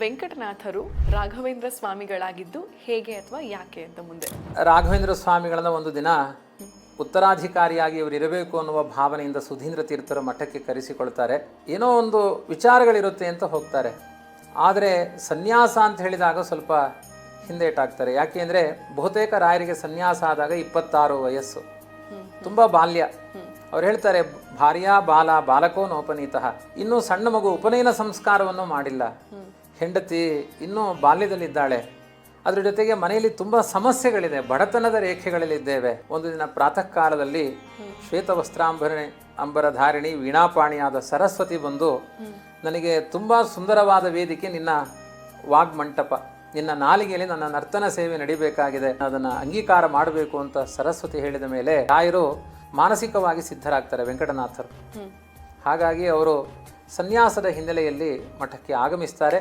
ವೆಂಕಟನಾಥರು ರಾಘವೇಂದ್ರ ಸ್ವಾಮಿಗಳಾಗಿದ್ದು ಹೇಗೆ ಅಥವಾ ಯಾಕೆ ಅಂತ ಮುಂದೆ. ರಾಘವೇಂದ್ರ ಸ್ವಾಮಿಗಳನ್ನ ಒಂದು ದಿನ ಉತ್ತರಾಧಿಕಾರಿಯಾಗಿ ಇವರು ಇರಬೇಕು ಅನ್ನುವ ಭಾವನೆಯಿಂದ ಸುಧೀಂದ್ರ ತೀರ್ಥರ ಮಠಕ್ಕೆ ಕರೆಸಿಕೊಳ್ತಾರೆ. ಏನೋ ಒಂದು ವಿಚಾರಗಳಿರುತ್ತೆ ಅಂತ ಹೋಗ್ತಾರೆ. ಆದರೆ ಸನ್ಯಾಸ ಅಂತ ಹೇಳಿದಾಗ ಸ್ವಲ್ಪ ಹಿಂದೇಟಾಗ್ತಾರೆ. ಯಾಕೆ ಅಂದರೆ ಬಹುತೇಕ ರಾಯರಿಗೆ ಸನ್ಯಾಸ ಆದಾಗ 26 ವಯಸ್ಸು, ತುಂಬ ಬಾಲ್ಯ. ಅವ್ರು ಹೇಳ್ತಾರೆ, ಭಾರ್ಯಾ ಬಾಲ ಬಾಲಕೋ ನೋಪನೀತಃ, ಇನ್ನೂ ಸಣ್ಣ ಮಗು ಉಪನಯನ ಸಂಸ್ಕಾರವನ್ನು ಮಾಡಿಲ್ಲ, ಹೆಂಡತಿ ಇನ್ನೂ ಬಾಲ್ಯದಲ್ಲಿದ್ದಾಳೆ, ಅದ್ರ ಜೊತೆಗೆ ಮನೆಯಲ್ಲಿ ತುಂಬ ಸಮಸ್ಯೆಗಳಿದೆ, ಬಡತನದ ರೇಖೆಗಳಲ್ಲಿದ್ದೇವೆ. ಒಂದು ದಿನ ಪ್ರಾತಃ ಕಾಲದಲ್ಲಿ ಶ್ವೇತ ಅಂಬರಧಾರಿಣಿ ವೀಣಾಪಾಣಿಯಾದ ಸರಸ್ವತಿ ಬಂದು, ನನಗೆ ತುಂಬ ಸುಂದರವಾದ ವೇದಿಕೆ, ನಿನ್ನ ವಾಗ್ಮಂಟಪ, ನಿನ್ನ ನಾಲಿಗೆಯಲ್ಲಿ ನನ್ನ ನರ್ತನ ಸೇವೆ ನಡಿಬೇಕಾಗಿದೆ, ಅದನ್ನು ಅಂಗೀಕಾರ ಮಾಡಬೇಕು ಅಂತ ಸರಸ್ವತಿ ಹೇಳಿದ ಮೇಲೆ ರಾಯರು ಮಾನಸಿಕವಾಗಿ ಸಿದ್ಧರಾಗ್ತಾರೆ ವೆಂಕಟನಾಥರು. ಹಾಗಾಗಿ ಅವರು ಸನ್ಯಾಸದ ಹಿನ್ನೆಲೆಯಲ್ಲಿ ಮಠಕ್ಕೆ ಆಗಮಿಸ್ತಾರೆ.